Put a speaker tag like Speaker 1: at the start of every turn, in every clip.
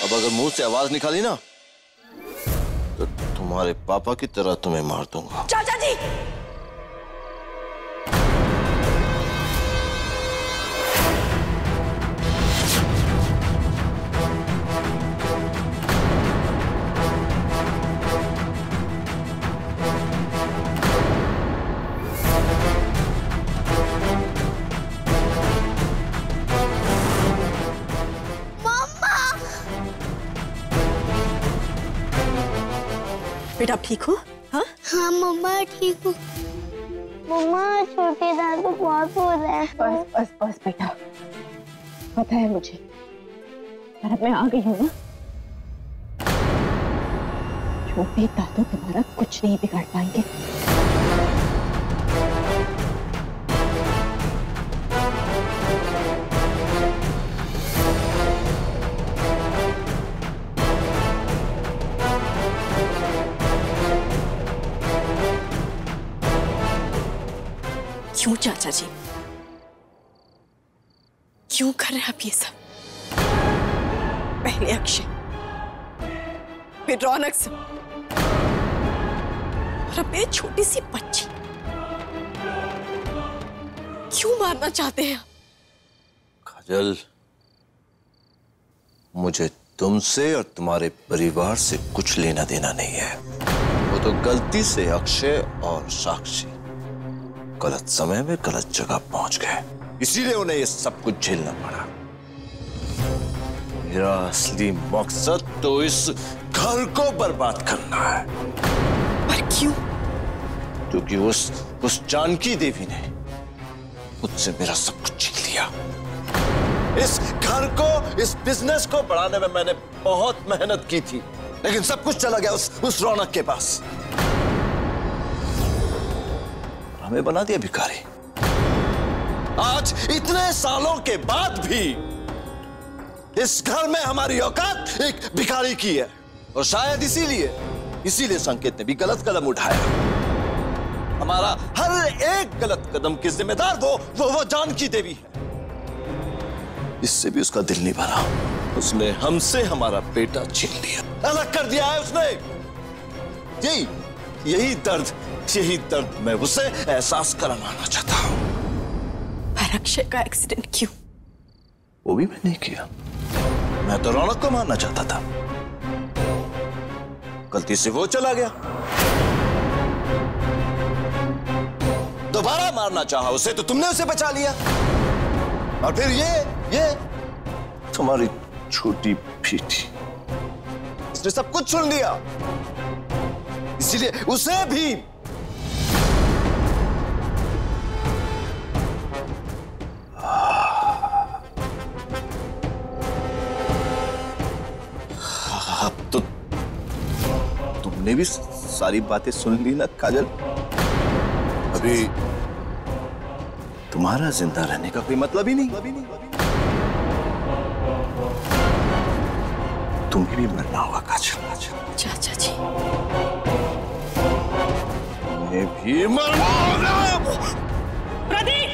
Speaker 1: अब अगर मुंह से आवाज निकाली ना तो तुम्हारे पापा की तरह तुम्हें मार दूंगा।
Speaker 2: चाचा जी! बेटा आप ठीक हो? हाँ
Speaker 3: हाँ मम्मा ठीक हूँ। मम्मा छोटे दादू बहुत हो रहे हैं।
Speaker 4: बस बस बस बेटा, पता है मुझे, पर अब मैं आ गई हूँ ना। छोटे दादू तुम्हारा कुछ नहीं बिगाड़ पाएंगे।
Speaker 2: क्यों चाचा जी, क्यों कर रहे हैं आप ये सब? पहले अक्षय, फिर रौनक से, और अब ये छोटी सी बच्ची। क्यों मारना चाहते हैं आप?
Speaker 1: काजल, मुझे तुमसे और तुम्हारे परिवार से कुछ लेना देना नहीं है। वो तो गलती से अक्षय और साक्षी गलत समय में गलत जगह पहुंच गए, इसीलिए उन्हें ये सब कुछ झेलना पड़ा। मेरा असली मकसद तो इस घर को बर्बाद करना है।
Speaker 2: पर क्यों?
Speaker 1: क्योंकि उस जानकी देवी ने मुझसे मेरा सब कुछ छीन लिया। इस घर को, इस बिजनेस को बढ़ाने में मैंने बहुत मेहनत की थी, लेकिन सब कुछ चला गया उस रौनक के पास। हमें बना दिया भिखारी। आज इतने सालों के बाद भी इस घर में हमारी औकात एक भिखारी की है, और शायद इसीलिए संकेत ने भी गलत कदम उठाया। हमारा हर एक गलत कदम की जिम्मेदार वो जानकी देवी है। इससे भी उसका दिल नहीं भरा, उसने हमसे हमारा बेटा छीन लिया, अलग कर दिया है उसने। यही दर्द मैं उसे एहसास करवाना चाहता हूं।
Speaker 2: पर अक्षय का एक्सीडेंट क्यों?
Speaker 1: वो भी मैंने किया। मैं तो रौनक को मारना चाहता था, गलती से वो चला गया। दोबारा मारना चाहा उसे तो तुमने उसे बचा लिया, और फिर ये तुम्हारी छोटी बेटी, इसने सब कुछ सुन लिया, इसीलिए उसे भी अब तो तुमने भी सारी बातें सुन ली ना काजल। अभी तुम्हारा जिंदा रहने का कोई मतलब ही नहीं। तुम्हें भी मरना होगा काजल।
Speaker 2: चाचा जी,
Speaker 1: तुम्हें भी मरना होगा।
Speaker 2: प्रदीप!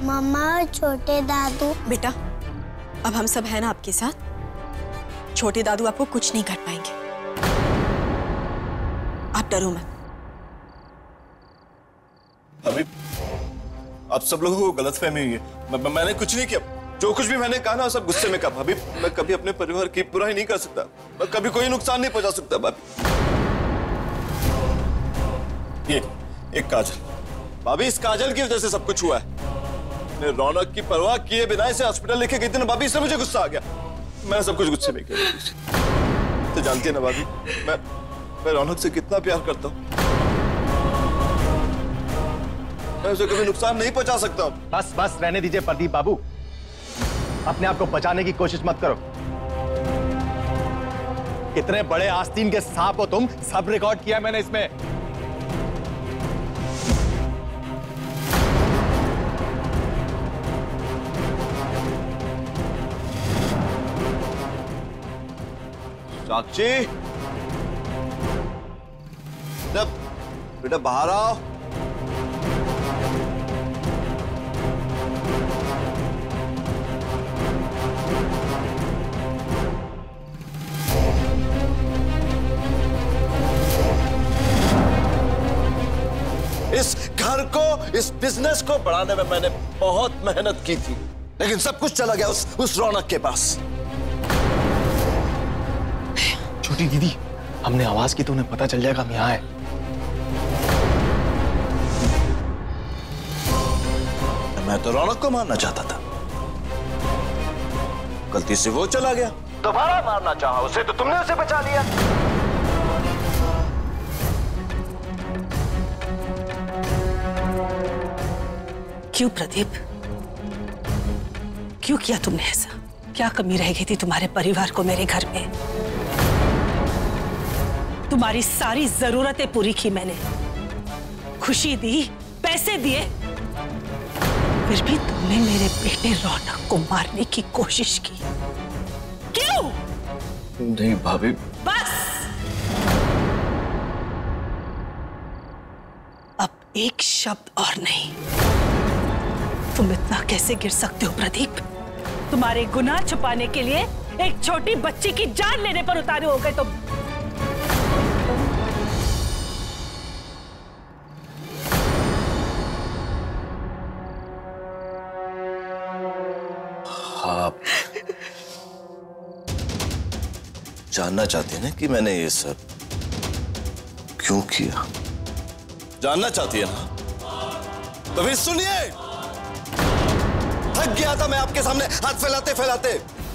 Speaker 3: मम्मा और छोटे दादू।
Speaker 2: बेटा, अब हम सब हैं ना आपके साथ। छोटे दादू आपको कुछ नहीं कर पाएंगे, आप डरो मत।
Speaker 1: अभी आप सब लोगों को गलतफहमी हुई है। मैंने कुछ नहीं किया, जो कुछ भी मैंने कहा ना सब गुस्से में कहा। भाभी, मैं कभी अपने परिवार की बुराई नहीं कर सकता, मैं कभी कोई नुकसान नहीं पहुंचा सकता। भाभी, ये एक काजल, भाभी इस काजल की वजह से सब कुछ हुआ है। रौनक की परवाह किए बिना इसे हॉस्पिटल लेके गई थी ना भाभी, इससे मुझे गुस्सा आ गया। मैं सब कुछ गुस्से में किया। तो जानती है ना भाभी, मैं रौनक से कितना प्यार करता हूँ। मैं उसे कभी नुकसान नहीं पहुंचा सकता।
Speaker 5: बस बस रहने दीजिए प्रदीप बाबू। अपने आप को बचाने की कोशिश मत करो। कितने बड़े आस्तीन के सांप हो तुम, सब रिकॉर्ड किया मैंने इसमें।
Speaker 1: साक्षी, बेटा बाहर आओ। इस घर को, इस बिजनेस को बढ़ाने में मैंने बहुत मेहनत की थी, लेकिन सब कुछ चला गया उस रौनक के पास।
Speaker 5: छोटी दीदी, हमने आवाज की तो उन्हें पता चल जाएगा हम यहाँ है।
Speaker 1: मैं तो रौनक को मारना चाहता था, गलती से वो चला गया। दोबारा मारना चाहा उसे तो तुमने उसे बचा लिया।
Speaker 6: क्यों प्रदीप, क्यों किया तुमने ऐसा? क्या कमी रह गई थी तुम्हारे परिवार को मेरे घर में? तुम्हारी सारी जरूरतें पूरी की मैंने, खुशी दी, पैसे दिए, फिर भी तुमने मेरे बेटे रौनक को मारने की कोशिश की। क्यों?
Speaker 1: नहीं भाभी,
Speaker 6: बस अब एक शब्द और नहीं। तुम इतना कैसे गिर सकते हो प्रदीप? तुम्हारे गुनाह छुपाने के लिए एक छोटी बच्ची की जान लेने पर उतारू हो गए तुम।
Speaker 1: आप जानना चाहते हैं ना कि मैंने ये सब क्यों किया? जानना चाहती है ना? तो फिर सुनिए। थक गया था मैं आपके सामने हाथ फैलाते फैलाते,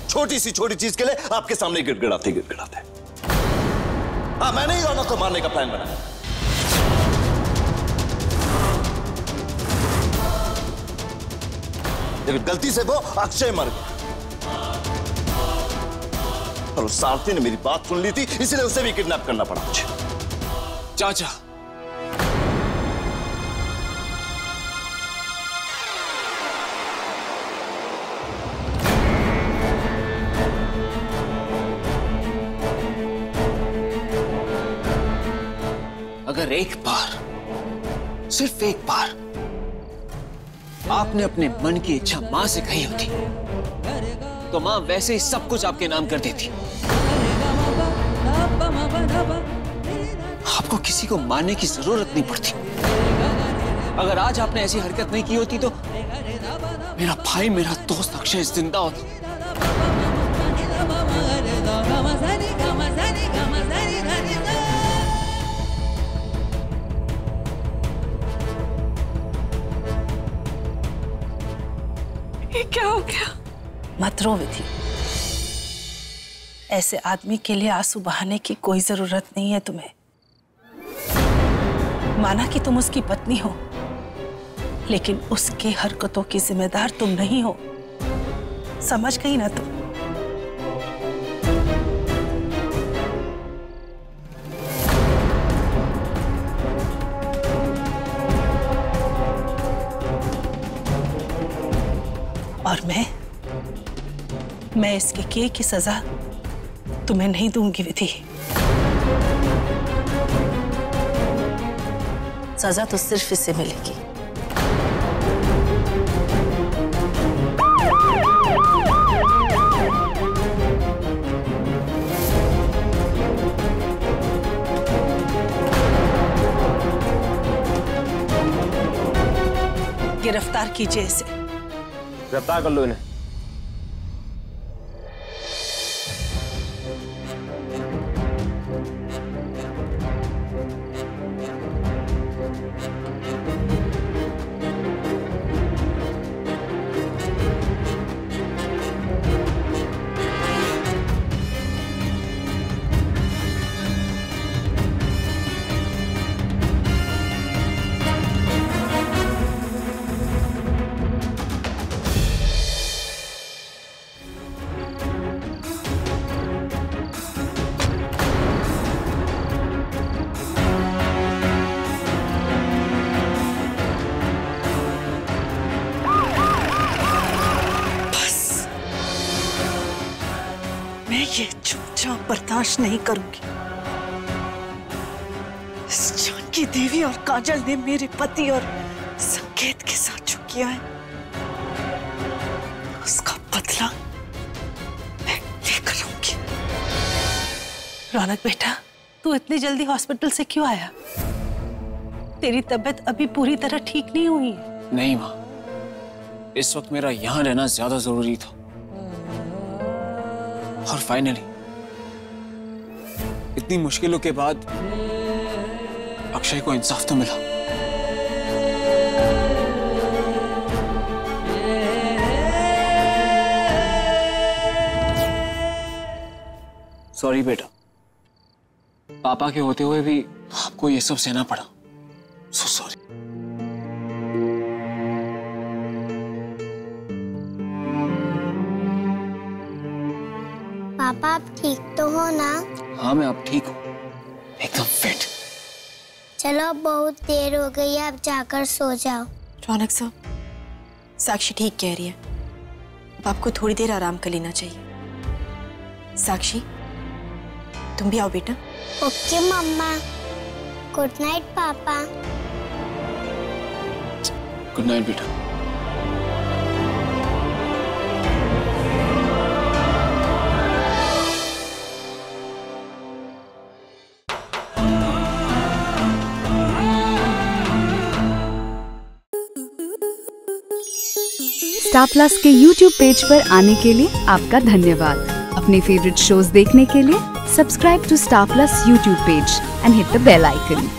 Speaker 1: छोटी सी छोटी चीज के लिए आपके सामने गिड़गिड़ाते गिड़गिड़ाते। हाँ, मैंने ही रौनक को मारने का प्लान बनाया। लेकिन गलती से वो अक्षय मर गया, और उस सारथी ने मेरी बात सुन ली थी, इसलिए उसे भी किडनैप करना पड़ा मुझे।
Speaker 7: चाचा, अगर एक बार, सिर्फ एक बार आपने अपने मन की इच्छा मां से कही होती तो मां वैसे ही सब कुछ आपके नाम कर देती। आपको किसी को मारने की जरूरत नहीं पड़ती। अगर आज आपने ऐसी हरकत नहीं की होती तो मेरा भाई, मेरा दोस्त अक्षय जिंदा होता।
Speaker 6: ये क्या हो गया? मत रो विधि, ऐसे आदमी के लिए आंसू बहाने की कोई जरूरत नहीं है तुम्हें। माना कि तुम उसकी पत्नी हो, लेकिन उसके हरकतों की जिम्मेदार तुम नहीं हो। समझ गई ना तुम? और मैं इसके किए की सजा तुम्हें नहीं दूंगी विधि। सजा तो सिर्फ इसे मिलेगी। गिरफ्तार कीजिए इसे।
Speaker 5: गिरफ्तार कर लो इन्हें।
Speaker 6: ये चुपचाप बर्दाश्त नहीं करूंगी। इस जानकी देवी और काजल ने मेरे पति और संकेत के साथ जो किया है, उसका बदला मैं लेकर आऊंगी। रौनक बेटा, तू इतनी जल्दी हॉस्पिटल से क्यों आया? तेरी तबीयत अभी पूरी तरह ठीक नहीं हुई है।
Speaker 7: नहीं माँ, इस वक्त मेरा यहाँ रहना ज्यादा जरूरी था। और फाइनली इतनी मुश्किलों के बाद अक्षय को इंसाफ तो मिला। सॉरी बेटा, पापा के होते हुए भी आपको ये सब सहना पड़ा। So sorry.
Speaker 3: पापा आप ठीक तो हो ना?
Speaker 7: हाँ मैं अब ठीक हूँ, एकदम फिट।
Speaker 3: चलो अब बहुत देर हो गई है, अब जाकर सो जाओ।
Speaker 2: रौनक साहब, साक्षी ठीक कह रही है, अब आपको थोड़ी देर आराम कर लेना चाहिए। साक्षी, तुम भी आओ बेटा।
Speaker 3: ओके मम्मा। गुड नाइट पापा।
Speaker 7: गुड नाइट बेटा।
Speaker 8: स्टार प्लस के YouTube पेज पर आने के लिए आपका धन्यवाद। अपने फेवरेट शोज देखने के लिए subscribe to Star Plus YouTube page and hit the bell icon.